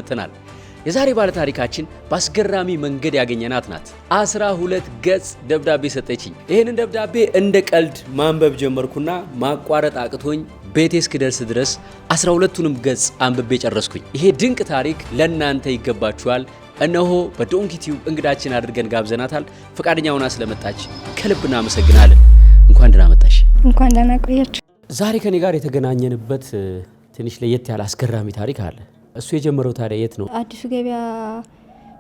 ተናል የዛሬ ባለ ታሪካችን በአስገራሚ መንገድ ያገኘናት ናት። 12 ገጽ ደብዳቤ ሰጠችኝ። ይሄንን ደብዳቤ እንደ ቀልድ ማንበብ ጀመርኩና ማቋረጥ አቅቶኝ ቤቴ እስክደርስ ድረስ 12ቱንም ገጽ አንብቤ ጨረስኩኝ። ይሄ ድንቅ ታሪክ ለእናንተ ይገባችኋል። እነሆ በዶንኪ ቲዩብ እንግዳችን አድርገን ጋብዘናታል። ፈቃደኛ ሆና ስለመጣች ከልብ እናመሰግናለን። እንኳን ደህና መጣሽ። እንኳን ደህና ቆያችሁ። ዛሬ ከኔ ጋር የተገናኘንበት ትንሽ ለየት ያለ አስገራሚ ታሪክ አለ። እሱ የጀመረው ታዲያ የት ነው? አዲሱ ገበያ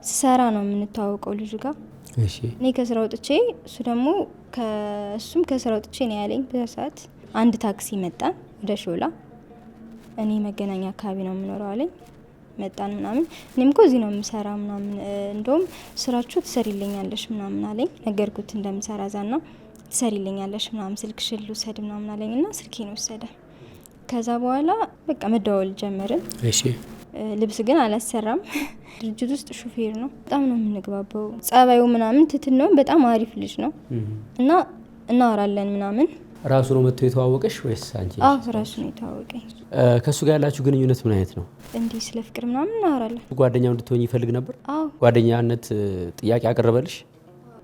ስሰራ ነው የምንተዋወቀው ልጅ ጋር። እሺ። እኔ ከስራ ወጥቼ እሱ ደግሞ እሱም ከስራ ወጥቼ ነው ያለኝ። በሰዓት አንድ ታክሲ መጣን ወደ ሾላ። እኔ መገናኛ አካባቢ ነው የምኖረው አለኝ። መጣን ምናምን። እኔም እኮ እዚህ ነው የምሰራ ምናምን፣ እንደውም ስራችሁ ትሰሪልኛለሽ ምናምን አለኝ። ነገርኩት እንደምሰራ ዛና ትሰሪልኛለሽ ምናምን፣ ስልክሽን ልውሰድ ምናምን አለኝና ስልኬን ወሰደ። ከዛ በኋላ በቃ መደዋወል ጀመርን። እሺ። ልብስ ግን አላሰራም። ድርጅት ውስጥ ሹፌር ነው። በጣም ነው የምንግባባው። ጸባዩ ምናምን ትትን ነው። በጣም አሪፍ ልጅ ነው እና እናወራለን ምናምን። ራሱ ነው መጥቶ የተዋወቀሽ ወይስ አንቺ? አዎ ራሱ ነው የተዋወቀኝ። ከሱ ጋር ያላችሁ ግንኙነት ምን አይነት ነው? እንዲህ ስለ ፍቅር ምናምን እናወራለን። ጓደኛው እንድትሆኝ ይፈልግ ነበር? አዎ። ጓደኛነት ጥያቄ አቀረበልሽ?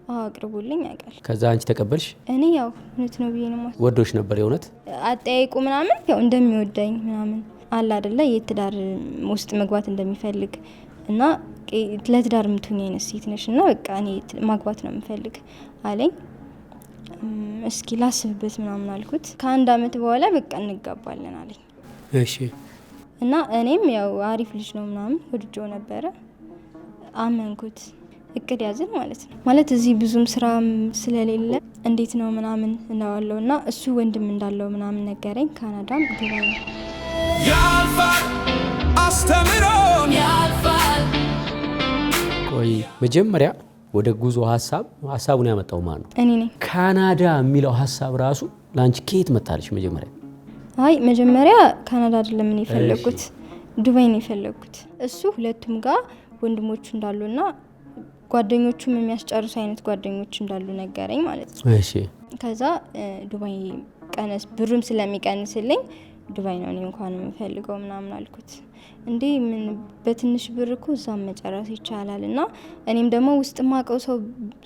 አዎ አቅርቦልኝ ያውቃል። ከዛ አንቺ ተቀበልሽ? እኔ ያው እውነት ነው ብዬ ነው ማለት። ወዶሽ ነበር የእውነት? አጠያይቁ ምናምን ያው እንደሚወደኝ ምናምን አለ አይደለ፣ የትዳር ውስጥ መግባት እንደሚፈልግ እና ለትዳር የምትሆኝ አይነት ሴት ነሽ እና በቃ እኔ ማግባት ነው የምፈልግ አለኝ። እስኪ ላስብበት ምናምን አልኩት። ከአንድ አመት በኋላ በቃ እንጋባለን አለኝ። እሺ። እና እኔም ያው አሪፍ ልጅ ነው ምናምን ወድጄው ነበረ። አመንኩት። እቅድ ያዝን ማለት ነው። ማለት እዚህ ብዙም ስራ ስለሌለ እንዴት ነው ምናምን እናዋለው እና እሱ ወንድም እንዳለው ምናምን ነገረኝ። ካናዳም ዱባይ ነው። ያልፋል አስተምሮን ያልፋል። ቆይ መጀመሪያ ወደ ጉዞ ሀሳቡን ያመጣው ማን ነው? እኔ ነኝ። ካናዳ የሚለው ሀሳብ ራሱ ላንቺ ከየት መጣልሽ? መጀመሪያ አይ መጀመሪያ ካናዳ አይደለም እኔ የፈለኩት፣ ዱባይ ነው የፈለኩት። እሱ ሁለቱም ጋር ወንድሞቹ እንዳሉና ጓደኞቹም የሚያስጨርሱ አይነት ጓደኞች እንዳሉ ነገረኝ ማለት ነው። እሺ። ከዛ ዱባይ ብሩም ስለሚቀንስልኝ ዱባይ ነው እኔ እንኳን የምፈልገው ምናምን አልኩት። እንዴ ምን በትንሽ ብር እኮ እዛም መጨረስ ይቻላል እና እኔም ደግሞ ውስጥ ማቀው ሰው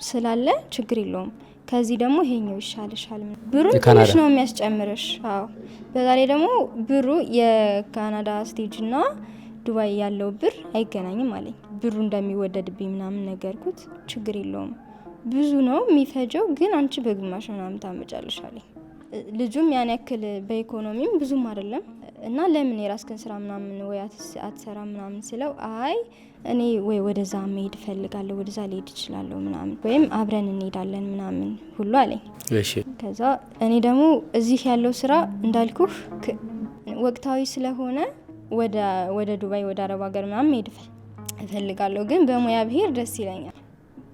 ስላለ ችግር የለውም፣ ከዚህ ደግሞ ይሄኛው ይሻልሻል። ብሩ ትንሽ ነው የሚያስጨምርሽ። አዎ በዛ ላይ ደግሞ ብሩ የካናዳ ስቴጅና ዱባይ ያለው ብር አይገናኝም አለኝ። ብሩ እንደሚወደድብኝ ምናምን ነገርኩት። ችግር የለውም ብዙ ነው የሚፈጀው፣ ግን አንቺ በግማሽ ምናምን ታመጫለሽ አለኝ። ልጁም ያን ያክል በኢኮኖሚም ብዙም አይደለም እና ለምን የራስክን ስራ ምናምን ወይ አትሰራ ምናምን ስለው አይ እኔ ወይ ወደዛ መሄድ እፈልጋለሁ፣ ወደዛ ልሄድ እችላለሁ ምናምን፣ ወይም አብረን እንሄዳለን ምናምን ሁሉ አለኝ። እሺ። ከዛ እኔ ደግሞ እዚህ ያለው ስራ እንዳልኩህ ወቅታዊ ስለሆነ ወደ ዱባይ ወደ አረብ ሀገር ምናምን መሄድ እፈልጋለሁ፣ ግን በሙያ ብሄር ደስ ይለኛል።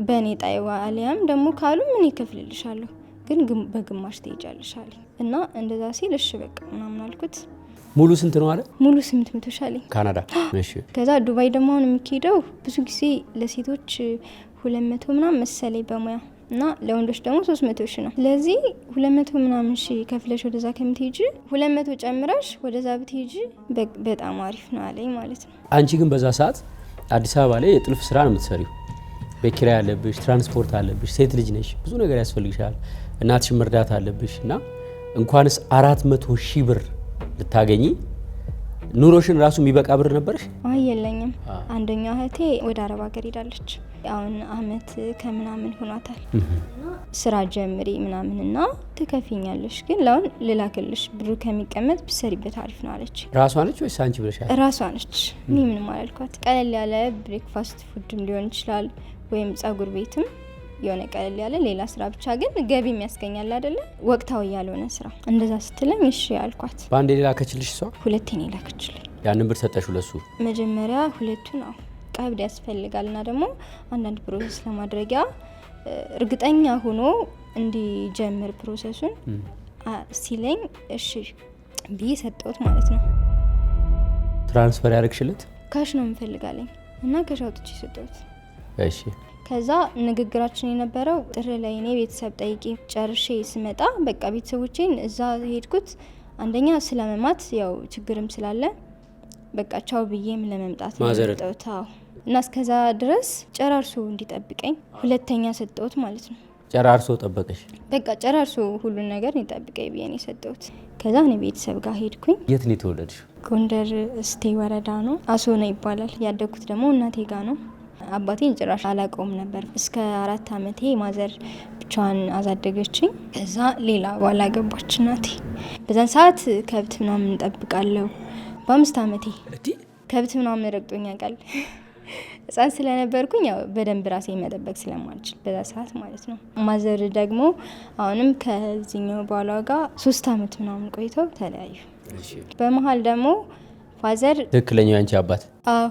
በእኔ ጣይዋ አሊያም ደግሞ ካሉ ምን ይከፍልልሻለሁ፣ ግን በግማሽ ትሄጃለሽ አለኝ እና እንደዛ ሲል እሺ በቃ ምናምን አልኩት። ሙሉ ስንት ነው አለ? ሙሉ 800 ሺህ አለኝ ካናዳ። እሺ። ከዛ ዱባይ ደግሞ አሁን የሚካሄደው ብዙ ጊዜ ለሴቶች 200 ምናምን መሰለኝ በሙያ እና ለወንዶች ደግሞ 300 ሺህ ነው። ስለዚህ 200 ምናምን ሺህ ከፍለሽ ወደዛ ከምትሄጂ 200 ጨምረሽ ወደዛ ብትሄጂ በጣም አሪፍ ነው አለኝ ማለት ነው። አንቺ ግን በዛ ሰዓት አዲስ አበባ ላይ የጥልፍ ስራ ነው የምትሰሪው። ቤት ኪራይ አለብሽ፣ ትራንስፖርት አለብሽ፣ ሴት ልጅ ነሽ፣ ብዙ ነገር ያስፈልግሻል፣ እናትሽ መርዳት አለብሽ እና እንኳንስ 400 ሺህ ብር ልታገኚ ኑሮሽን ራሱ የሚበቃ ብር ነበርሽ? አይ የለኝም። አንደኛ እህቴ ወደ አረብ ሀገር ሄዳለች። አሁን አመት ከምናምን ሆኗታል። ስራ ጀምሪ ምናምንና ትከፊኛለሽ፣ ግን ለአሁን ልላክልሽ ብሩ ከሚቀመጥ ብሰሪበት አሪፍ ነው አለች። ራሷ ነች ወይስ አንቺ ብለሻል? ራሷ ነች። እኔ ምንም አላልኳት። ቀለል ያለ ብሬክፋስት ፉድም ሊሆን ይችላል ወይም ጸጉር ቤትም የሆነ ቀለል ያለ ሌላ ስራ ብቻ ግን ገቢ የሚያስገኛል አይደለ፣ ወቅታዊ ያልሆነ ስራ። እንደዛ ስትለኝ እሺ ያልኳት። በአንዴ ላከችልሽ እሷ? ሁለቴ ነው ላከችልኝ። ያንን ብር ሰጠሽው ለሱ? መጀመሪያ ሁለቱ ነው ቀብድ ያስፈልጋልና ደግሞ አንዳንድ ፕሮሰስ ለማድረጊያ እርግጠኛ ሆኖ እንዲጀምር ፕሮሰሱን ሲለኝ እሺ ብዬ ሰጠሁት ማለት ነው። ትራንስፈር ያደረግሽለት? ካሽ ነው የምፈልጋለኝ እና ካሽ አውጥቼ ሰጠሁት። እሺ። ከዛ ንግግራችን የነበረው ጥር ላይ እኔ ቤተሰብ ጠይቄ ጨርሼ ስመጣ በቃ ቤተሰቦቼን እዛ ሄድኩት። አንደኛ ስለመማት ያው ችግርም ስላለ በቃ ቻው ብዬም ለመምጣት መጣሁት። እና እስከዛ ድረስ ጨራርሶ እንዲጠብቀኝ ሁለተኛ ሰጠሁት ማለት ነው። ጨራርሶ ጠበቀሽ? በቃ ጨራርሶ ሁሉን ነገር እንዲጠብቀኝ ብዬ ነው የሰጠሁት። ከዛ እኔ ቤተሰብ ጋር ሄድኩኝ። የት ነው የተወለድሽው? ጎንደር እስቴ ወረዳ ነው፣ አሶና ይባላል። ያደግኩት ደግሞ እናቴ ጋር ነው። አባቴን ጭራሽ አላውቀውም ነበር። እስከ 4 ዓመቴ ማዘር ብቻዋን አሳደገችኝ። ከዛ ሌላ ባል አገባች እናቴ። በዛን ሰዓት ከብት ምናምን እንጠብቃለሁ። በ5 ዓመቴ ከብት ምናምን ረግጦኝ ያውቃል። ህፃን ስለነበርኩኝ ያው በደንብ ራሴ መጠበቅ ስለማልችል በዛ ሰዓት ማለት ነው። ማዘር ደግሞ አሁንም ከዚህኛው ባሏ ጋር 3 ዓመት ምናምን ቆይተው ተለያዩ። በመሀል ደግሞ ፋዘር ትክክለኛው ያንቺ አባት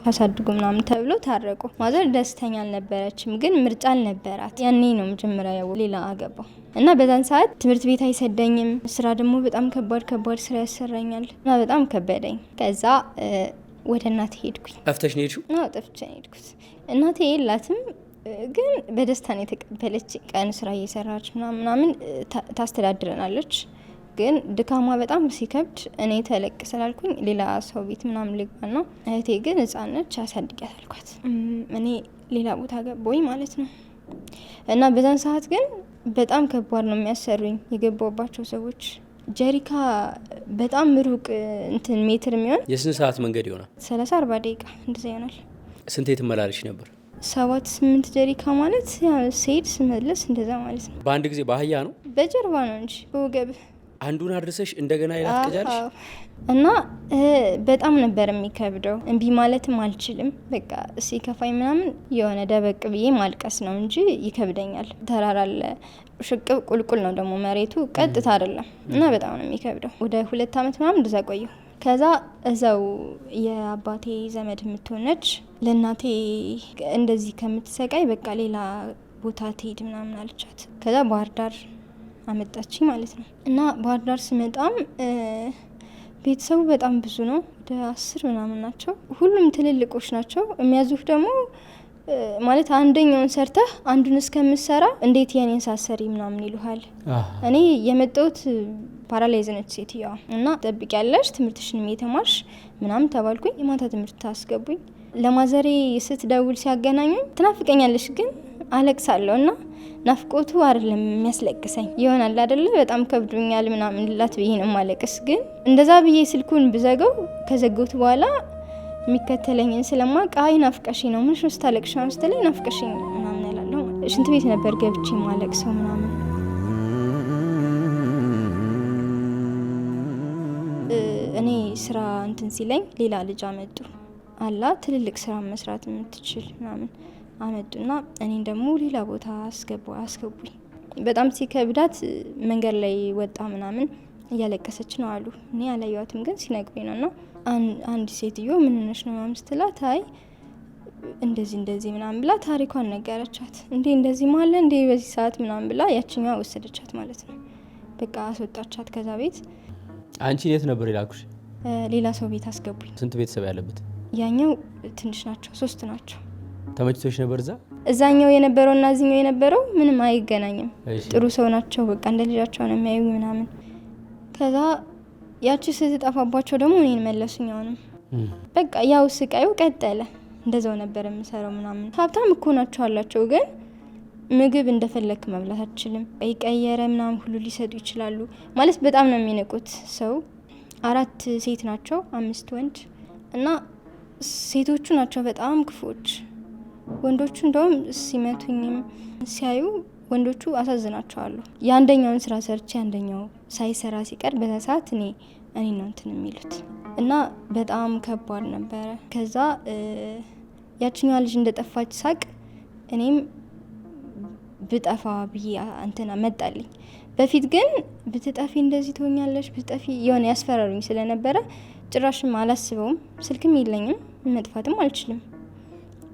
አሳድጉ ምናምን ተብሎ ታረቁ። ማዘር ደስተኛ አልነበረችም፣ ግን ምርጫ አልነበራት። ያኔ ነው መጀመሪያ ያው ሌላ አገባው እና በዛን ሰዓት ትምህርት ቤት አይሰደኝም። ስራ ደግሞ በጣም ከባድ ስራ ያሰራኛል እና በጣም ከበደኝ። ከዛ ወደ እናቴ ሄድኩኝ። ጠፍተሽ ነው ሄድሽው? አዎ ጠፍቼ ነው ሄድኩት። እናቴ የላትም ግን በደስታ ነው የተቀበለች። ቀን ስራ እየሰራች ምናምን ታስተዳድረናለች። ግን ድካማ በጣም ሲከብድ እኔ ተለቅ ስላልኩኝ ሌላ ሰው ቤት ምናምን ልግባና እህቴ ግን ህጻን ነች አሳድጊያት አልኳት። እኔ ሌላ ቦታ ገባሁኝ ማለት ነው። እና በዛን ሰዓት ግን በጣም ከባድ ነው የሚያሰሩኝ የገባባቸው ሰዎች። ጀሪካ በጣም ሩቅ እንትን ሜትር የሚሆን የስንት ሰዓት መንገድ ይሆናል? 30-40 ደቂቃ እንደዛ ይሆናል። ስንት ትመላለሽ ነበር? 7-8 ጀሪካ ማለት ስሄድ ስመለስ እንደዛ ማለት ነው። በአንድ ጊዜ ባህያ ነው? በጀርባ ነው እንጂ በወገብ አንዱን አድርሰሽ እንደገና ይላትቀጃለሽ። እና በጣም ነበር የሚከብደው። እምቢ ማለትም አልችልም። በቃ ሲከፋኝ ምናምን የሆነ ደበቅ ብዬ ማልቀስ ነው እንጂ ይከብደኛል። ተራራ አለ፣ ሽቅብ ቁልቁል ነው ደግሞ መሬቱ ቀጥታ አይደለም እና በጣም ነው የሚከብደው። ወደ 2 ዓመት ምናምን እንደዛ ቆየሁ። ከዛ እዛው የአባቴ ዘመድ የምትሆነች ለእናቴ እንደዚህ ከምትሰቃይ በቃ ሌላ ቦታ ትሄድ ምናምን አለቻት። ከዛ ባህር ዳር አመጣች ማለት ነው። እና ባህር ዳር ስመጣም ቤተሰቡ በጣም ብዙ ነው፣ ወደ 10 ምናምን ናቸው። ሁሉም ትልልቆች ናቸው። የሚያዙህ ደግሞ ማለት አንደኛውን ሰርተህ አንዱን እስከምሰራ እንዴት የኔን ሳሰሪ ምናምን ይሉሃል። እኔ የመጣሁት ፓራላይዝ ነች ሴትዮዋ እና ጠብቂያለሽ ትምህርትሽን እየተማርሽ ምናምን ተባልኩኝ። የማታ ትምህርት ታስገቡኝ። ለማዘሬ ስትደውል ሲያገናኙኝ ትናፍቀኛለሽ ግን አለቅሳለሁ እና ናፍቆቱ አይደለም የሚያስለቅሰኝ ይሆናል አይደለ በጣም ከብዶኛል ምናምን ላት ብዬ ነው ማለቅስ። ግን እንደዛ ብዬ ስልኩን ብዘጋው ከዘጋሁት በኋላ የሚከተለኝን ስለማውቅ አይ ናፍቀሽ ነው ምን ውስጥ ታለቅሽ ነው ስትለኝ ናፍቀሽ ምናምን እላለሁ። ሽንት ቤት ነበር ገብቼ ማለቅሰው ምናምን። እኔ ስራ እንትን ሲለኝ ሌላ ልጅ አመጡ አላ ትልልቅ ስራ መስራት የምትችል ምናምን አመጡና እኔን ደግሞ ሌላ ቦታ አስገቡኝ። በጣም ሲከብዳት መንገድ ላይ ወጣ ምናምን እያለቀሰች ነው አሉ። እኔ አላየዋትም ግን ሲነግሩኝ ነውና አንድ ሴትዮ ምን ነሽ ነው ምናምን ስትላት አይ እንደዚህ ምናምን ብላ ታሪኳን ነገረቻት። እንደዚህ ማለ በዚህ ሰዓት ምናምን ብላ ያችኛዋ ወሰደቻት ማለት ነው። በቃ አስወጣቻት ከዛ ቤት። አንቺ የት ነበር የላኩሽ? ሌላ ሰው ቤት አስገቡኝ። ስንት ቤተሰብ ያለበት? ያኛው ትንሽ ናቸው፣ 3 ናቸው። ተመችቶሽ ነበር እዛ? እዛኛው የነበረውና እዚህኛው የነበረው ምንም አይገናኝም። ጥሩ ሰው ናቸው። በቃ እንደ ልጃቸው ነው የሚያዩ ምናምን። ከዛ ያቺ ስትጠፋባቸው ደግሞ እኔን መለሱኝ። አሁንም በቃ ያው ስቃዩ ቀጠለ። እንደዛው ነበር የምሰራው ምናምን። ሀብታም እኮ ናቸው አላቸው፣ ግን ምግብ እንደፈለክ መብላት አትችልም። ቀየረ ምናምን ሁሉ ሊሰጡ ይችላሉ ማለት በጣም ነው የሚንቁት ሰው። 4 ሴት ናቸው 5 ወንድ እና ሴቶቹ ናቸው በጣም ክፉዎች። ወንዶቹ እንደውም ሲመቱኝም ሲያዩ ወንዶቹ አሳዝናቸዋለሁ። የአንደኛውን ስራ ሰርቼ አንደኛው ሳይሰራ ሲቀር በዛ ሰዓት እኔ ነው እንትን የሚሉት እና በጣም ከባድ ነበረ። ከዛ ያችኛዋ ልጅ እንደጠፋች ሳቅ እኔም ብጠፋ ብዬ እንትና መጣልኝ። በፊት ግን ብትጠፊ እንደዚህ ትሆኛለሽ ብትጠፊ የሆነ ያስፈራሩኝ ስለነበረ ጭራሽም አላስበውም። ስልክም የለኝም መጥፋትም አልችልም።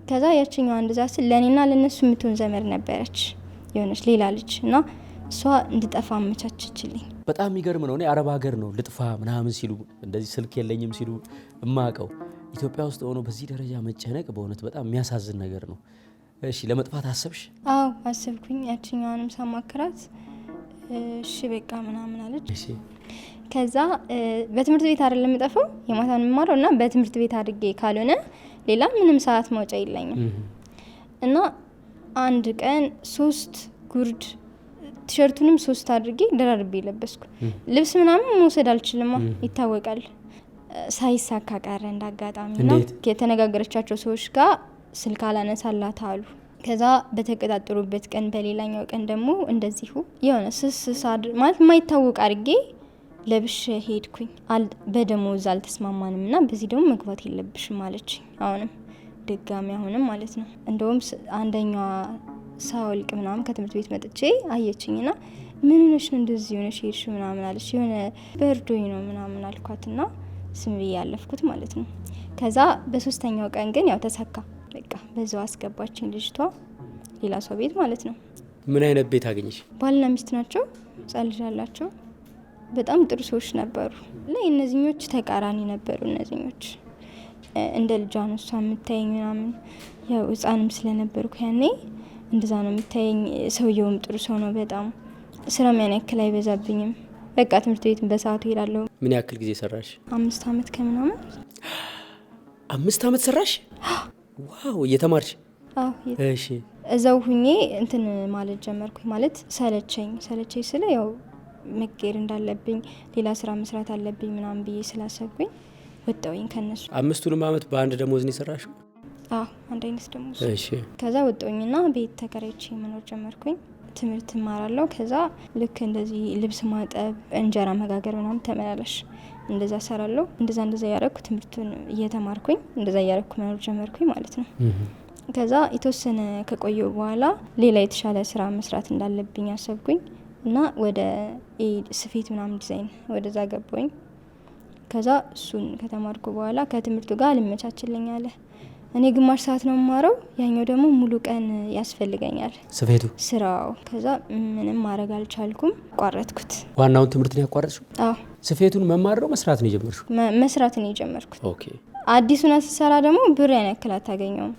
ከዛ ያችኛዋ እንደዛ ስል ለኔና ለነሱ የምትሆን ዘመድ ነበረች የሆነች ሌላ ልጅ እና እሷ እንድጠፋ አመቻቸችልኝ። በጣም የሚገርም ነው። እኔ አረብ ሀገር ነው ልጥፋ ምናምን ሲሉ እንደዚህ ስልክ የለኝም ሲሉ እማቀው። ኢትዮጵያ ውስጥ ሆኖ በዚህ ደረጃ መጨነቅ በእውነት በጣም የሚያሳዝን ነገር ነው። እሺ ለመጥፋት አሰብሽ? አዎ አሰብኩኝ። ያችኛዋንም ሳማክራት እሺ በቃ ምናምን አለች። ከዛ በትምህርት ቤት አይደለም የምጠፋው የማታን የምማረው እና በትምህርት ቤት አድርጌ ካልሆነ ሌላ ምንም ሰዓት መውጫ የለኝም። እና አንድ ቀን 3 ጉርድ ቲሸርቱንም 3 አድርጌ ደራርቤ ለበስኩ። ልብስ ምናምን መውሰድ አልችልማ ይታወቃል። ሳይሳካ ቀረ እንዳጋጣሚ ነው። የተነጋገረቻቸው ሰዎች ጋር ስልክ አላነሳላት አሉ። ከዛ በተቀጣጠሩበት ቀን በሌላኛው ቀን ደግሞ እንደዚሁ የሆነ ስስ ማለት የማይታወቅ አድርጌ ለብሽ ሄድኩኝ። በደሞዝ አልተስማማንም እና በዚህ ደግሞ መግባት የለብሽም አለችኝ። ድጋሚ አሁንም ማለት ነው። እንደውም አንደኛዋ ሳውልቅ ምናምን ከትምህርት ቤት መጥቼ አየችኝና ምን ሆነሽ ነው እንደዚህ ሆነሽ ሄድሽ ምናምን አለች። የሆነ በርዶኝ ነው ምናምን አልኳትና ስም ብዬ ያለፍኩት ማለት ነው። ከዛ በሶስተኛው ቀን ግን ያው ተሳካ። በቃ በዛው አስገባችኝ ልጅቷ ሌላ ሰው ቤት ማለት ነው። ምን አይነት ቤት አገኘሽ? ባልና ሚስት ናቸው፣ ህጻን ልጅ አላቸው። በጣም ጥሩ ሰዎች ነበሩ። እነዚህኞች ተቃራኒ ነበሩ። እነዚህኞች እንደ ልጇ ነው እሷ የምታየኝ ምናምን። ያው ህጻንም ስለነበርኩ ያኔ እንደዛ ነው የምታየኝ። ሰውየውም ጥሩ ሰው ነው በጣም። ስራም ያን ያክል አይበዛብኝም። በቃ ትምህርት ቤት በሰዓቱ ሄዳለሁ። ምን ያክል ጊዜ ሰራሽ? 5 አመት ከምናምን። 5 አመት ሰራሽ? ዋው! እየተማርሽ? አዎ። እሺ። እዛው ሁኜ እንትን ማለት ጀመርኩኝ። ማለት ሰለቸኝ ስለ ያው መቀየር እንዳለብኝ ሌላ ስራ መስራት አለብኝ ምናምን ብዬ ስላሰብኩኝ ወጣሁኝ ከነሱ። 5ቱንም አመት በአንድ ደሞዝ ነው የሰራሽው? አዎ፣ አንድ አይነት ደሞዝ። እሺ። ከዛ ወጣሁኝና ቤት ተከራይቼ መኖር ጀመርኩኝ። ትምህርት እማራለሁ። ከዛ ልክ እንደዚህ ልብስ ማጠብ፣ እንጀራ መጋገር ምናምን ተመላላሽ እንደዛ ሰራለሁ። እንደዛ ያረኩ ትምህርቱን እየተማርኩኝ እንደዛ ያረኩ መኖር ጀመርኩኝ ማለት ነው። ከዛ የተወሰነ ከቆየው በኋላ ሌላ የተሻለ ስራ መስራት እንዳለብኝ አሰብኩኝ እና ወደ ስፌት ምናምን ዲዛይን ወደዛ ገባኝ። ከዛ እሱን ከተማርኩ በኋላ ከትምህርቱ ጋር ልመቻችልኝ አለ። እኔ ግማሽ ሰዓት ነው የማረው፣ ያኛው ደግሞ ሙሉ ቀን ያስፈልገኛል ስፌቱ ስራው። ከዛ ምንም ማድረግ አልቻልኩም፣ ቋረጥኩት። ዋናውን ትምህርት ነው ያቋረጥሽው? አዎ። ስፌቱን መማር ነው መስራት ነው የጀመርሽው? መስራት ነው የጀመርኩት። ኦኬ። አዲሱን ስትሰራ ደግሞ ብር ያን ያክል አታገኘውም።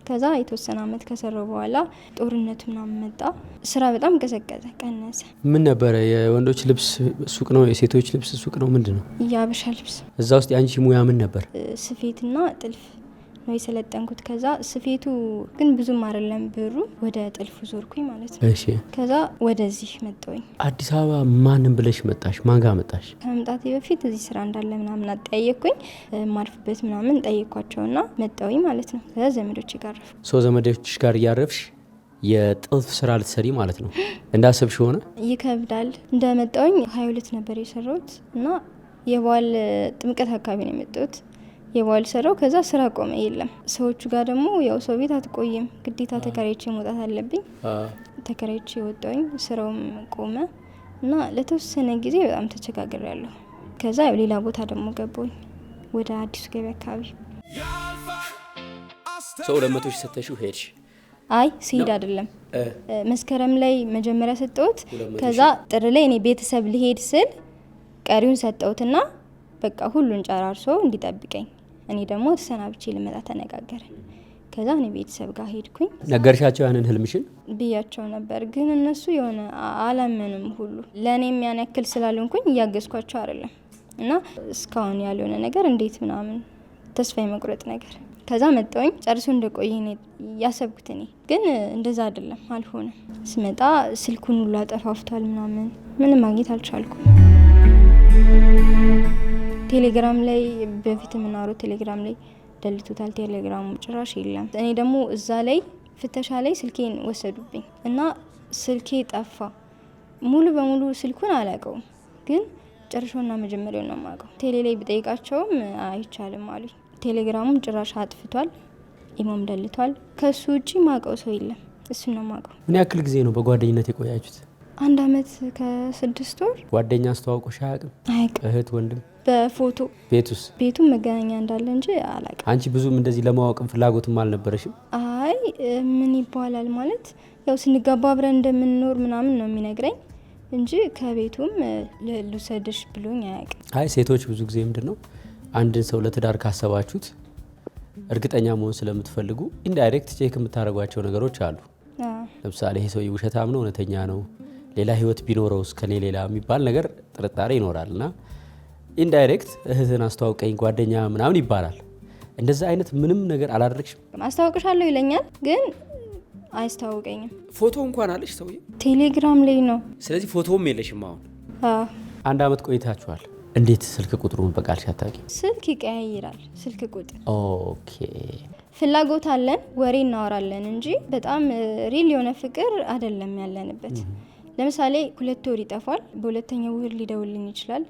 ከዛ የተወሰነ አመት ከሰራው በኋላ ጦርነቱ ምናምን መጣ። ስራ በጣም ቀዘቀዘ፣ ቀነሰ። ምን ነበረ? የወንዶች ልብስ ሱቅ ነው? የሴቶች ልብስ ሱቅ ነው? ምንድን ነው? የሀበሻ ልብስ። እዛ ውስጥ የአንቺ ሙያ ምን ነበር? ስፌትና ጥልፍ ነው የሰለጠንኩት። ከዛ ስፌቱ ግን ብዙም አይደለም ብሩ፣ ወደ ጥልፉ ዞርኩኝ ማለት ነው። እሺ። ከዛ ወደዚህ መጣሁኝ። አዲስ አበባ ማንን ብለሽ መጣሽ? ማን ጋር መጣሽ? ከመምጣቴ በፊት እዚህ ስራ እንዳለ ምናምን አጠያየቅኩኝ። ማርፍበት ምናምን ጠየኳቸውና መጣሁኝ ማለት ነው። ከዛ ዘመዶች ጋር አረፍኩ። ዘመዶች ጋር እያረፍሽ የጥልፍ ስራ ልትሰሪ ማለት ነው? እንዳሰብሽ ሆነ? ይከብዳል። እንደመጣሁኝ 22 ነበር የሰራሁት እና የበዓል ጥምቀት አካባቢ ነው የመጣሁት። የበዓል ሰራው። ከዛ ስራ ቆመ፣ የለም። ሰዎቹ ጋር ደግሞ ያው ሰው ቤት አትቆይም፣ ግዴታ ተከራይቼ መውጣት አለብኝ። ተከራይቼ ወጣሁኝ። ስራውም ቆመ እና ለተወሰነ ጊዜ በጣም ተቸጋግሬያለሁ። ከዛ ያው ሌላ ቦታ ደግሞ ገባሁኝ፣ ወደ አዲሱ ገበያ አካባቢ። ሰው 200 ሺህ ሰተሽው ሄድሽ? አይ ሲሄድ አይደለም፣ መስከረም ላይ መጀመሪያ ሰጠሁት። ከዛ ጥር ላይ እኔ ቤተሰብ ልሄድ ስል ቀሪውን ሰጠሁትና በቃ ሁሉን ጨራርሶ እንዲጠብቀኝ እኔ ደግሞ ተሰናብቼ ልመጣ ተነጋገርን። ከዛ እኔ ቤተሰብ ጋር ሄድኩኝ። ነገርሻቸው ያንን ህልምሽን? ብያቸው ነበር፣ ግን እነሱ የሆነ አላመኑም ሁሉ። ለእኔም ያን ያክል ስላልሆንኩኝ እያገዝኳቸው አይደለም እና እስካሁን ያልሆነ ነገር እንዴት ምናምን ተስፋ የመቁረጥ ነገር። ከዛ መጣሁኝ። ጨርሶ እንደቆየ ያሰብኩት እኔ ግን እንደዛ አይደለም፣ አልሆነም። ስመጣ ስልኩን ሁሉ አጠፋፍቷል ምናምን፣ ምንም ማግኘት አልቻልኩም። ቴሌግራም ላይ በፊት የምናወራው ቴሌግራም ላይ ደልቶታል። ቴሌግራሙ ጭራሽ የለም። እኔ ደግሞ እዛ ላይ ፍተሻ ላይ ስልኬን ወሰዱብኝ እና ስልኬ ጠፋ። ሙሉ በሙሉ ስልኩን አላውቀውም፣ ግን ጨርሾና መጀመሪያውን ነው የማውቀው። ቴሌ ላይ ብጠይቃቸውም አይቻልም አሉኝ። ቴሌግራሙም ጭራሽ አጥፍቷል፣ ኢሞም ደልቷል። ከሱ ውጪ ማውቀው ሰው የለም፣ እሱን ነው የማውቀው። ምን ያክል ጊዜ ነው በጓደኝነት የቆያችሁት? 1 አመት ከ6 ወር። ጓደኛ አስተዋውቆሽ አያውቅም? እህት ወንድም? በፎቶ ቤቱ መገናኛ እንዳለ እንጂ አላውቅም። አንቺ ብዙም እንደዚህ ለማወቅም ፍላጎትም አልነበረሽም? አይ ምን ይባላል ማለት ያው ስንጋባ አብረን እንደምንኖር ምናምን ነው የሚነግረኝ እንጂ ከቤቱም ልውሰድሽ ብሎኝ አያውቅም። አይ ሴቶች ብዙ ጊዜ ምንድን ነው አንድን ሰው ለትዳር ካሰባችሁት እርግጠኛ መሆን ስለምትፈልጉ ኢንዳይሬክት ቼክ የምታደርጓቸው ነገሮች አሉ። ለምሳሌ ይሄ ሰው ውሸታም ነው፣ እውነተኛ ነው፣ ሌላ ህይወት ቢኖረውስ ከኔ ሌላ የሚባል ነገር ጥርጣሬ ይኖራልና ኢንዳይሬክት እህትን አስተዋውቀኝ ጓደኛ ምናምን ይባላል። እንደዛ አይነት ምንም ነገር አላደረግሽም? አስተዋውቅሻለሁ ይለኛል ግን አያስተዋውቀኝም። ፎቶ እንኳን አለሽ ሰውዬ? ቴሌግራም ላይ ነው። ስለዚህ ፎቶም የለሽም? አሁን አዎ። 1 አመት ቆይታችኋል። እንዴት ስልክ ቁጥሩን በቃልሽ አታውቂም? ስልክ ይቀያይራል ስልክ ቁጥር። ኦኬ። ፍላጎት አለን፣ ወሬ እናወራለን እንጂ በጣም ሪል የሆነ ፍቅር አይደለም ያለንበት። ለምሳሌ 2 ወር ይጠፋል፣ በሁለተኛው ወር ሊደውልኝ ይችላል።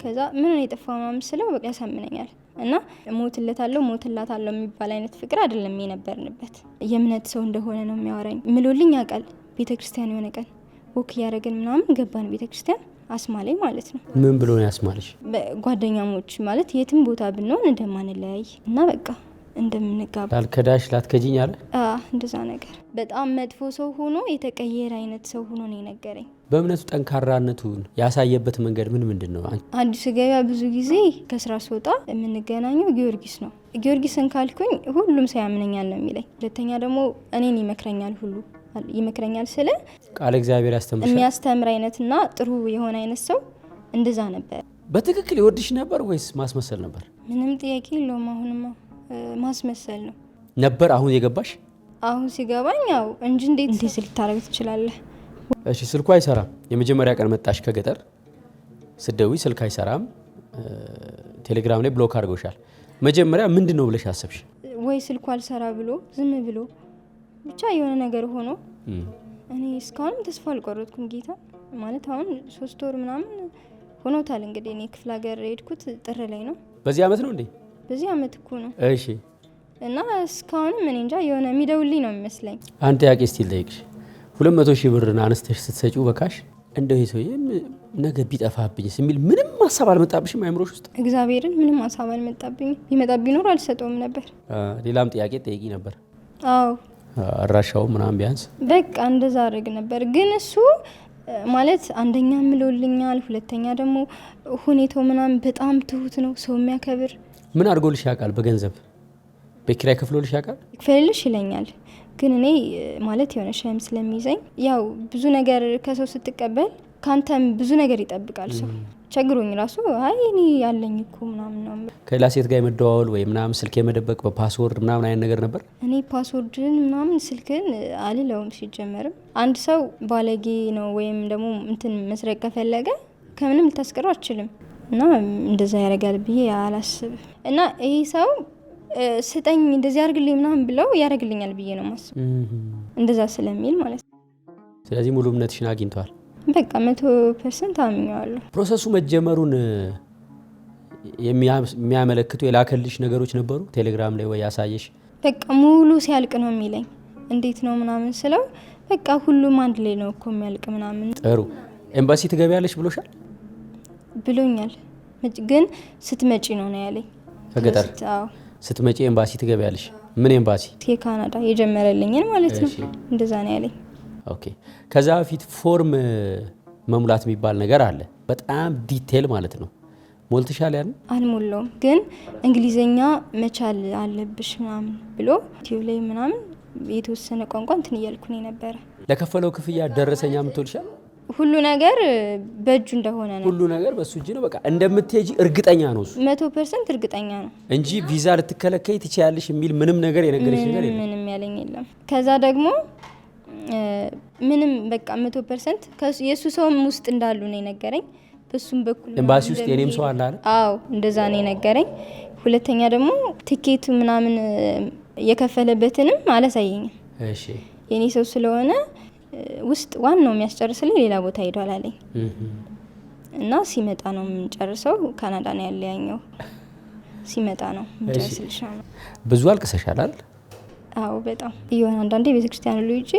ከዛ ምን ነው የጠፋው ምናምን ስለው በቃ ያሳምነኛል እና ሞትለታለሁ ሞትላታለሁ የሚባል አይነት ፍቅር አይደለም የነበርንበት። የእምነት ሰው እንደሆነ ነው የሚያወራኝ። ምሎልኝ ያውቃል። ቤተክርስቲያን የሆነ ቀን ወክ ያደረገን ምናምን ገባን ቤተክርስቲያን አስማለኝ ማለት ነው። ምን ብሎ ነው ያስማለሽ? ጓደኛሞች ማለት የትም ቦታ ብንሆን እንደማንለያይ እና በቃ እንደምንጋባ። ላልከዳሽ ላትከጂኝ አለ? እንደዛ ነገር። በጣም መጥፎ ሰው ሆኖ የተቀየረ አይነት ሰው ሆኖ ነው የነገረኝ። በእምነቱ ጠንካራነቱን ያሳየበት መንገድ ምንድን ነው? አዲስ ገበያ ብዙ ጊዜ ከስራ ስወጣ የምንገናኘው ጊዮርጊስ ነው። ጊዮርጊስን ካልኩኝ ሁሉም ሰው ያምነኛል ነው የሚለኝ። ሁለተኛ ደግሞ እኔን ይመክረኛል ሁሉ ይመክረኛል ስለ ቃል እግዚአብሔር ያስተምራል። የሚያስተምር አይነትና ጥሩ የሆነ አይነት ሰው እንደዛ ነበር። በትክክል ይወድሽ ነበር ወይስ ማስመሰል ነበር? ምንም ጥያቄ የለውም። አሁንማ ማስመሰል ነው ነበር። አሁን የገባሽ? አሁን ሲገባኝ ያው እንጂ እንዴት ልታረግ ትችላለህ? እሺ ስልኩ አይሰራም። የመጀመሪያ ቀን መጣሽ ከገጠር ስደዊ ስልክ አይሰራም። ቴሌግራም ላይ ብሎክ አድርጎሻል። መጀመሪያ ምንድን ነው ብለሽ አሰብሽ? ወይ ስልኩ አልሰራ ብሎ ዝም ብሎ ብቻ የሆነ ነገር ሆኖ እኔ እስካሁንም ተስፋ አልቆረጥኩም። ጌታ ማለት አሁን 3 ወር ምናምን ሆኖታል። እንግዲህ እኔ ክፍለ ሀገር የሄድኩት ጥር ላይ ነው። በዚህ አመት ነው እንዴ? በዚህ አመት እኮ ነው። እሺ። እና እስካሁንም እኔ እንጃ የሆነ የሚደውልኝ ነው የሚመስለኝ። አንድ ጥያቄ ስቲል ጠይቅሽ። 200,000 ብር አነስተሽ ስትሰጪው በካሽ እንደው ይሄ ሰውዬ ነገ ቢጠፋብኝስ የሚል ምንም ሀሳብ አልመጣብሽም አይምሮሽ ውስጥ? እግዚአብሔርን ምንም ሀሳብ አልመጣብኝም። ቢመጣ ቢኖር አልሰጠውም ነበር። ሌላም ጥያቄ ጠይቂ ነበር? አዎ። አራሻው ምናምን ቢያንስ በቃ እንደዛ አድርግ ነበር። ግን እሱ ማለት አንደኛ ምሎልኛል፣ ሁለተኛ ደግሞ ሁኔታው ምናምን በጣም ትሁት ነው፣ ሰው የሚያከብር። ምን አድርጎልሽ ያውቃል? በገንዘብ በኪራይ ከፍሎልሽ ያውቃል? ይክፈልልሽ ይለኛል። ግን እኔ ማለት የሆነ ሸም ስለሚይዘኝ ያው ብዙ ነገር ከሰው ስትቀበል ካንተም ብዙ ነገር ይጠብቃል ሰው። ቸግሮኝ ራሱ አይ እኔ ያለኝ እኮ ምናምን ነው። ከሌላ ሴት ጋር የመደዋወል ወይ ምናምን ስልክ የመደበቅ በፓስወርድ ምናምን አይነት ነገር ነበር? እኔ ፓስወርድን ምናምን ስልክን አልለውም። ሲጀመርም አንድ ሰው ባለጌ ነው ወይም ደግሞ እንትን መስረቅ ከፈለገ ከምንም ልታስቀረው አትችልም። እና እንደዛ ያደርጋል ብዬ አላስብም። እና ይሄ ሰው ስጠኝ እንደዚህ አድርግልኝ ምናምን ብለው ያደርግልኛል ብዬ ነው ማስብ፣ እንደዛ ስለሚል ማለት ነው። ስለዚህ ሙሉ እምነትሽን አግኝቷል? በቃ 100% አምኜዋለሁ። ፕሮሰሱ መጀመሩን የሚያመለክቱ የላከልሽ ነገሮች ነበሩ ቴሌግራም ላይ ወይ ያሳየሽ? በቃ ሙሉ ሲያልቅ ነው የሚለኝ። እንዴት ነው ምናምን ስለው በቃ ሁሉም አንድ ላይ ነው እኮ የሚያልቅ ምናምን። ጥሩ። ኤምባሲ ትገቢያለሽ ብሎሻል? ብሎኛል፣ ግን ስትመጪ ነው ያለኝ። ከገጠር? አዎ ስትመጪ ኤምባሲ ትገቢያለሽ። ምን ኤምባሲ? የካናዳ የጀመረልኝን ማለት ነው። እንደዛ ነው ያለኝ። ኦኬ። ከዛ በፊት ፎርም መሙላት የሚባል ነገር አለ፣ በጣም ዲቴል ማለት ነው። ሞልተሻል? ያን አልሞላውም፣ ግን እንግሊዘኛ መቻል አለብሽ ምናምን ብሎ ዩቲዩብ ላይ ምናምን የተወሰነ ቋንቋ እንትን እያልኩ ነው ነበረ። ለከፈለው ክፍያ ደረሰኛ ምትልሻል? ሁሉ ነገር በእጁ እንደሆነ ነው። ሁሉ ነገር በሱ እጅ ነው። በቃ እንደምትሄጂ እርግጠኛ ነው እሱ? 100% እርግጠኛ ነው እንጂ ቪዛ ልትከለከይ ትችያለሽ የሚል ምንም ነገር የነገረሽ ነገር የለም? ምንም ያለኝ የለም። ከዛ ደግሞ ምንም በቃ 100% የሱ ሰውም ውስጥ እንዳሉ ነው የነገረኝ። በሱም በኩል ኤምባሲ ውስጥ የኔም ሰው አለ አይደል? አዎ እንደዛ ነው የነገረኝ። ሁለተኛ ደግሞ ቲኬቱ ምናምን የከፈለበትንም አላሳየኝም። እሺ የኔ ሰው ስለሆነ ውስጥ ዋናው የሚያስጨርስልኝ ሌላ ቦታ ሄዷል አለኝ። እና ሲመጣ ነው የምንጨርሰው። ካናዳ ነው ያለ ያኛው። ሲመጣ ነው የምንጨርስልሽ። ብዙ አልቅሰሻል አይደል? አዎ በጣም ይሆን። አንዳንዴ ቤተክርስቲያን ልጅ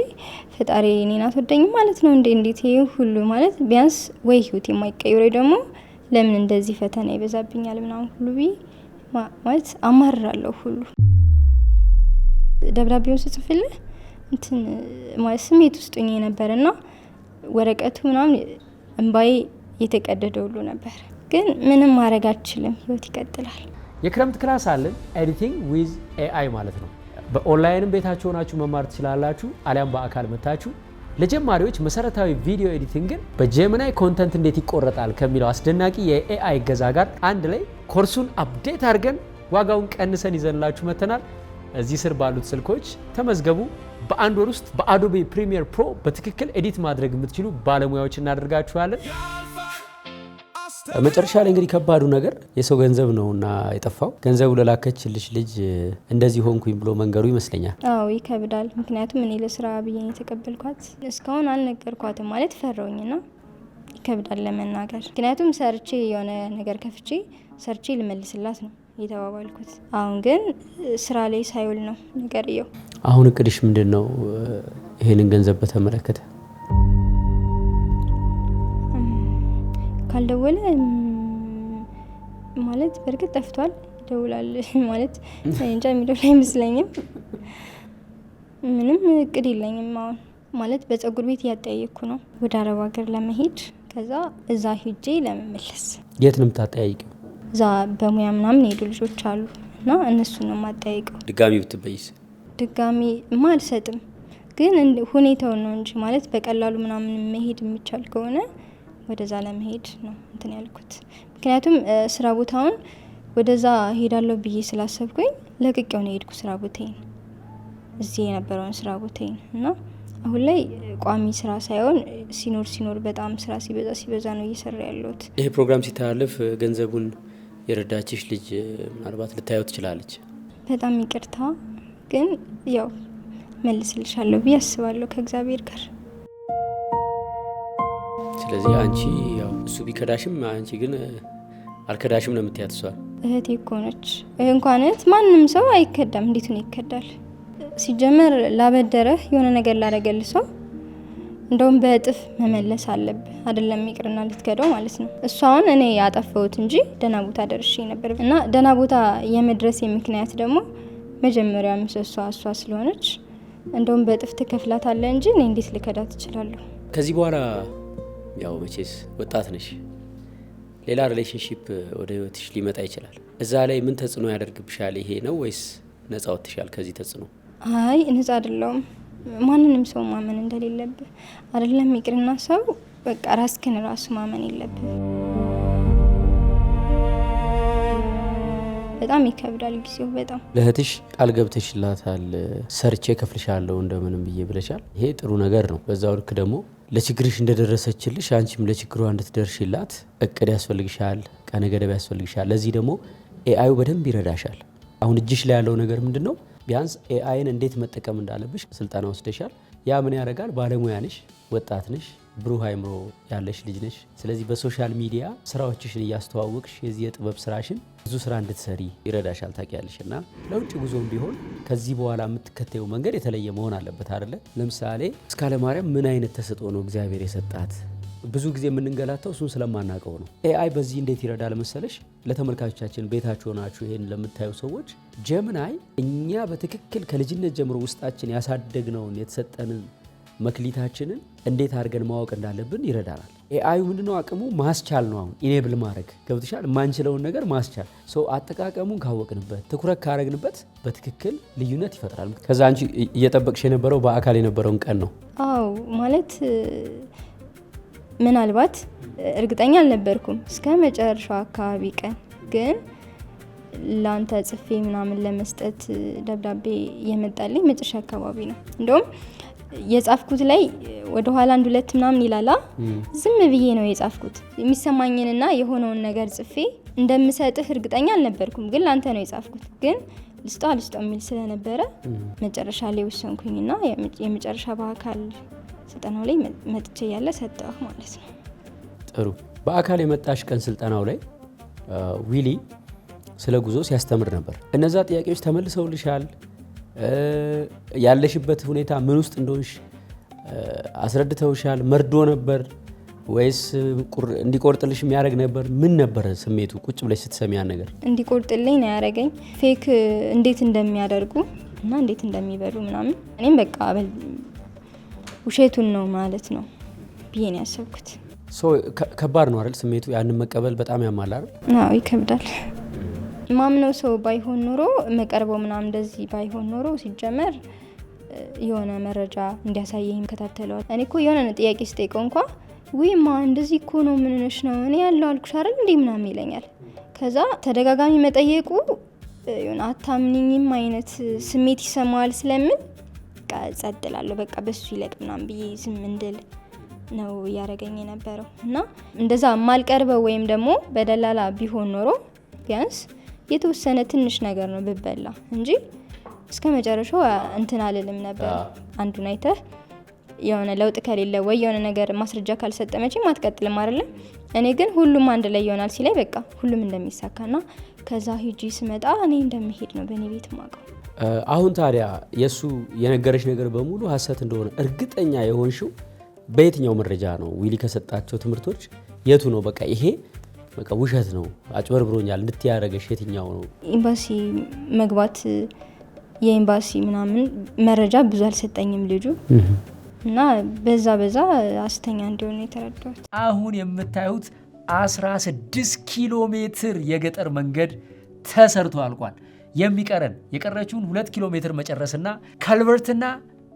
ፈጣሪ እኔን አትወደኝም ማለት ነው እንዴት ይሄ ሁሉ ማለት ቢያንስ ወይ ህይወት የማይቀየር ደግሞ ለምን እንደዚህ ፈተና ይበዛብኛል ምናምን ሁሉ ማለት አማርራለሁ ሁሉ። ደብዳቤውን ስጽፍልህ እንትን ማለት ስሜት ውስጥ ሆኜ ነበርና ወረቀቱ ምናምን እንባዬ የተቀደደ ሁሉ ነበር። ግን ምንም ማድረግ አልችልም፣ ህይወት ይቀጥላል። የክረምት ክላስ አለን፣ ኤዲቲንግ ዊዝ ኤአይ ማለት ነው። በኦንላይንም ቤታችሁ ሆናችሁ መማር ትችላላችሁ፣ አሊያም በአካል መታችሁ ለጀማሪዎች መሰረታዊ ቪዲዮ ኤዲቲንግን በጄሚናይ ኮንተንት እንዴት ይቆረጣል ከሚለው አስደናቂ የኤአይ እገዛ ጋር አንድ ላይ ኮርሱን አፕዴት አድርገን ዋጋውን ቀንሰን ይዘንላችሁ መተናል። እዚህ ስር ባሉት ስልኮች ተመዝገቡ። በአንድ ወር ውስጥ በአዶቤ ፕሪሚየር ፕሮ በትክክል ኤዲት ማድረግ የምትችሉ ባለሙያዎች እናደርጋችኋለን። መጨረሻ ላይ እንግዲህ ከባዱ ነገር የሰው ገንዘብ ነውና የጠፋው። ገንዘቡ ለላከችልሽ ልጅ እንደዚህ ሆንኩኝ ብሎ መንገሩ ይመስለኛል። አዎ ይከብዳል። ምክንያቱም እኔ ለስራ ብዬ የተቀበልኳት እስካሁን አልነገርኳትም ማለት ፈራውኝና ይከብዳል ለመናገር። ምክንያቱም ሰርቼ የሆነ ነገር ከፍቼ ሰርቼ ልመልስላት ነው የተባባልኩት። አሁን ግን ስራ ላይ ሳይውል ነው ነገርየው። አሁን እቅድሽ ምንድን ነው ይሄንን ገንዘብ በተመለከተ? ካልደወለ ማለት በእርግጥ ጠፍቷል፣ ይደውላል ማለት እንጃ የሚደውል አይመስለኝም። ምንም እቅድ የለኝም አሁን ማለት በጸጉር ቤት እያጠያየኩ ነው ወደ አረብ ሀገር ለመሄድ፣ ከዛ እዛ ሄጄ ለመመለስ። የት ነው የምታጠያይቀው? እዛ በሙያ ምናምን ሄዱ ልጆች አሉ እና እነሱ ነው የማጠያይቀው። ድጋሚ ብትበይስ? ድጋሚ አልሰጥም፣ ግን ሁኔታው ነው እንጂ ማለት በቀላሉ ምናምን መሄድ የሚቻል ከሆነ ወደዛ ለመሄድ ነው እንትን ያልኩት። ምክንያቱም ስራ ቦታውን ወደዛ ሄዳለሁ ብዬ ስላሰብኩኝ ለቅቄው ነው የሄድኩ ስራ ቦታዬን፣ እዚህ የነበረውን ስራ ቦታዬን እና አሁን ላይ ቋሚ ስራ ሳይሆን ሲኖር በጣም ስራ ሲበዛ ነው እየሰራ ያለሁት። ይሄ ፕሮግራም ሲተላለፍ ገንዘቡን የረዳችሽ ልጅ ምናልባት ልታየው ትችላለች። በጣም ይቅርታ፣ ግን ያው መልስልሻለሁ ብዬ አስባለሁ ከእግዚአብሔር ጋር። ስለዚህ አንቺ ያው እሱ ቢከዳሽም አንቺ ግን አልከዳሽም ነው የምትያት። እሷ እህቴ እኮ ነች። እንኳን እህት ማንም ሰው አይከዳም። እንዴት ነው ይከዳል? ሲጀመር ላበደረህ የሆነ ነገር ላደረገልህ ሰው እንደውም በእጥፍ መመለስ አለብህ። አይደለም ይቅርና ልትከደው ማለት ነው። እሷውን እኔ ያጠፋሁት እንጂ ደህና ቦታ ደርሼ ነበር እና ደህና ቦታ የመድረስ ምክንያት ደግሞ መጀመሪያ ምሰሷ እሷ ስለሆነች እንደውም በእጥፍ ትከፍላታለህ እንጂ እኔ እንዴት ልከዳት እችላለሁ? ከዚህ በኋላ ያው መቼስ ወጣት ነሽ፣ ሌላ ሪሌሽንሺፕ ወደ ህይወትሽ ሊመጣ ይችላል። እዛ ላይ ምን ተጽዕኖ ያደርግብሻል? ይሄ ነው ወይስ ነፃ ወጥተሻል ከዚህ ተጽዕኖ? አይ ነፃ አይደለሁም። ማንንም ሰው ማመን እንደሌለብህ አይደለም ይቅርና ሰው በቃ ራስክን ራሱ ማመን የለብህ። በጣም ይከብዳል ጊዜው በጣም። ለእህትሽ ቃል ገብተሽላታል፣ ሰርቼ ከፍልሻለሁ እንደምንም ብዬ ብለሻል። ይሄ ጥሩ ነገር ነው። በዛው ልክ ደግሞ ለችግርሽ እንደደረሰችልሽ አንቺም ለችግሯ እንድትደርሽላት እቅድ ያስፈልግሻል፣ ቀነ ገደብ ያስፈልግሻል። ለዚህ ደግሞ ኤአዩ በደንብ ይረዳሻል። አሁን እጅሽ ላይ ያለው ነገር ምንድን ነው? ቢያንስ ኤአይን እንዴት መጠቀም እንዳለብሽ ስልጠና ወስደሻል። ያ ምን ያደርጋል? ባለሙያ ነሽ፣ ወጣት ነሽ፣ ብሩህ አይምሮ ያለሽ ልጅ ነሽ። ስለዚህ በሶሻል ሚዲያ ስራዎችሽን እያስተዋወቅሽ የዚህ የጥበብ ስራሽን ብዙ ስራ እንድትሰሪ ይረዳሻል። ታውቂያለሽ። እና ለውጭ ጉዞም ቢሆን ከዚህ በኋላ የምትከተዩ መንገድ የተለየ መሆን አለበት አይደለ? ለምሳሌ እስካለማርያም ምን አይነት ተሰጥኦ ነው እግዚአብሔር የሰጣት? ብዙ ጊዜ የምንገላታው እሱን ስለማናውቀው ነው። ኤአይ በዚህ እንዴት ይረዳል መሰለሽ? ለተመልካቾቻችን ቤታችሁ ሆናችሁ ይሄን ለምታዩ ሰዎች ጄሚናይ እኛ በትክክል ከልጅነት ጀምሮ ውስጣችን ያሳደግነውን የተሰጠንን መክሊታችንን እንዴት አድርገን ማወቅ እንዳለብን ይረዳናል። ኤአዩ ምንድነው አቅሙ? ማስቻል ነው። አሁን ኢኔብል ማድረግ ገብትሻል። የማንችለውን ነገር ማስቻል። ሰው አጠቃቀሙን ካወቅንበት፣ ትኩረት ካረግንበት በትክክል ልዩነት ይፈጥራል። ከዛ አንቺ እየጠበቅሽ የነበረው በአካል የነበረውን ቀን ነው? አዎ ማለት ምናልባት እርግጠኛ አልነበርኩም እስከ መጨረሻው አካባቢ ቀን ግን ላንተ ጽፌ ምናምን ለመስጠት ደብዳቤ የመጣልኝ መጨረሻ አካባቢ ነው። እንደውም የጻፍኩት ላይ ወደ ኋላ 1-2 ምናምን ይላላ ዝም ብዬ ነው የጻፍኩት። የሚሰማኝንና የሆነውን ነገር ጽፌ እንደምሰጥህ እርግጠኛ አልነበርኩም፣ ግን ላንተ ነው የጻፍኩት። ግን ልስጦ የሚል ስለነበረ መጨረሻ ላይ ወሰንኩኝና የመጨረሻ በአካል ስልጠናው ላይ መጥቼ ያለ ሰጠሁ ማለት ነው። ጥሩ። በአካል የመጣሽ ቀን ስልጠናው ላይ ዊሊ ስለ ጉዞ ሲያስተምር ነበር። እነዛ ጥያቄዎች ተመልሰውልሻል? ያለሽበት ሁኔታ ምን ውስጥ እንደሆንሽ አስረድተውሻል? መርዶ ነበር ወይስ እንዲቆርጥልሽ የሚያደርግ ነበር? ምን ነበር ስሜቱ ቁጭ ብለሽ ስትሰሚ ያን ነገር? እንዲቆርጥልኝ ነው ያደረገኝ። ፌክ እንዴት እንደሚያደርጉ እና እንዴት እንደሚበሉ ምናምን እኔም በቃ ውሸቱን ነው ማለት ነው ብዬ ነው ያሰብኩት። ከባድ ነው አይደል ስሜቱ? ያንን መቀበል በጣም ያማል አይደል? አዎ ይከብዳል። ማምነው ሰው ባይሆን ኖሮ መቀርበው ምናምን እንደዚህ ባይሆን ኖሮ ሲጀመር የሆነ መረጃ እንዲያሳየኝ ከታተለዋል። እኔ እኮ የሆነ ጥያቄ ስጠይቀው እንኳን ወይማ እንደዚህ እኮ ነው ምን ነሽ ነው እኔ ያለው አልኩሽ አይደል እንዴ ምናምን ይለኛል። ከዛ ተደጋጋሚ መጠየቁ የሆነ አታምኝም አይነት ስሜት ይሰማዋል ስለምን ጸጥ እላለሁ። በቃ በሱ ይለቅ ምናምን ብዬ ዝም እንድል ነው እያደረገኝ የነበረው እና እንደዛ ማልቀርበው ወይም ደግሞ በደላላ ቢሆን ኖሮ ቢያንስ የተወሰነ ትንሽ ነገር ነው ብበላ እንጂ እስከ መጨረሻው እንትን አልልም ነበር። አንዱን አይተህ የሆነ ለውጥ ከሌለ ወይ የሆነ ነገር ማስረጃ ካልሰጠ መቼም አትቀጥልም አይደለም። እኔ ግን ሁሉም አንድ ላይ ይሆናል ሲላይ በቃ ሁሉም እንደሚሳካና ከዛ ሂጂ ስመጣ እኔ እንደምሄድ ነው በእኔ ቤት ማቀው። አሁን ታዲያ የሱ የነገረሽ ነገር በሙሉ ሐሰት እንደሆነ እርግጠኛ የሆንሽው በየትኛው መረጃ ነው? ዊሊ ከሰጣቸው ትምህርቶች የቱ ነው በቃ ይሄ በቃ ውሸት ነው አጭበርብሮኛል እንድትያረገሽ የትኛው ነው? ኤምባሲ መግባት የኤምባሲ ምናምን መረጃ ብዙ አልሰጠኝም ልጁ እና በዛ አስተኛ እንደሆነ የተረዳሁት። አሁን የምታዩት 16 ኪሎ ሜትር የገጠር መንገድ ተሰርቶ አልቋል። የቀረችውን 2 ኪሎ ሜትር መጨረስና ካልቨርትና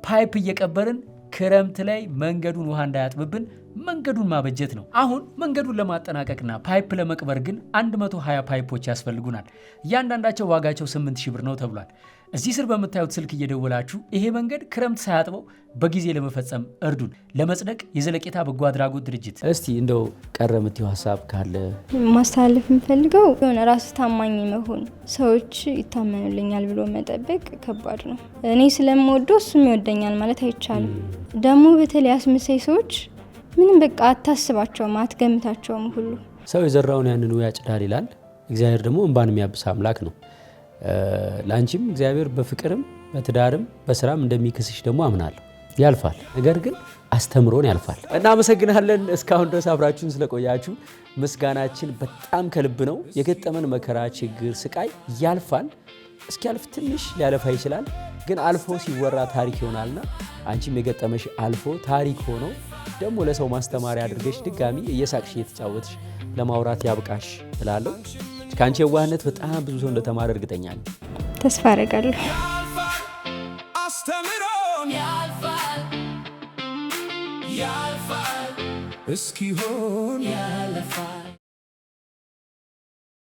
ፓይፕ እየቀበርን ክረምት ላይ መንገዱን ውሃ እንዳያጥብብን መንገዱን ማበጀት ነው። አሁን መንገዱን ለማጠናቀቅና ፓይፕ ለመቅበር ግን 120 ፓይፖች ያስፈልጉናል። እያንዳንዳቸው ዋጋቸው 8000 ብር ነው ተብሏል። እዚህ ስር በምታዩት ስልክ እየደወላችሁ ይሄ መንገድ ክረምት ሳያጥበው በጊዜ ለመፈጸም እርዱን። ለመጽደቅ የዘለቄታ በጎ አድራጎት ድርጅት። እስቲ እንደው ቀረ የምትይው ሀሳብ ካለ ማስተላለፍ የምፈልገው የሆነ ራስ ታማኝ መሆን፣ ሰዎች ይታመኑልኛል ብሎ መጠበቅ ከባድ ነው። እኔ ስለምወደው እሱም ይወደኛል ማለት አይቻልም። ደግሞ በተለይ አስመሳይ ሰዎች ምንም በቃ አታስባቸውም፣ አትገምታቸውም። ሁሉ ሰው የዘራውን ያንኑ ያጭዳል ይላል። እግዚአብሔር ደግሞ እንባን የሚያብስ አምላክ ነው። ላንቺም እግዚአብሔር በፍቅርም በትዳርም በስራም እንደሚክስሽ ደግሞ አምናለሁ። ያልፋል፣ ነገር ግን አስተምሮን ያልፋል። እናመሰግናለን እስካሁን ድረስ አብራችሁን ስለቆያችሁ። ምስጋናችን በጣም ከልብ ነው። የገጠመን መከራ፣ ችግር፣ ስቃይ ያልፋል። እስኪያልፍ ትንሽ ሊያለፋ ይችላል፣ ግን አልፎ ሲወራ ታሪክ ይሆናልና አንቺም የገጠመሽ አልፎ ታሪክ ሆኖ ደግሞ ለሰው ማስተማሪያ አድርገሽ ድጋሚ እየሳቅሽ እየተጫወትሽ ለማውራት ያብቃሽ እላለሁ። ከአንቺ የዋህነት በጣም ብዙ ሰው እንደተማረ እርግጠኛ ነኝ። ተስፋ አደርጋለሁ። አስተምሮን ያልፋል እስኪሆን ያልፋል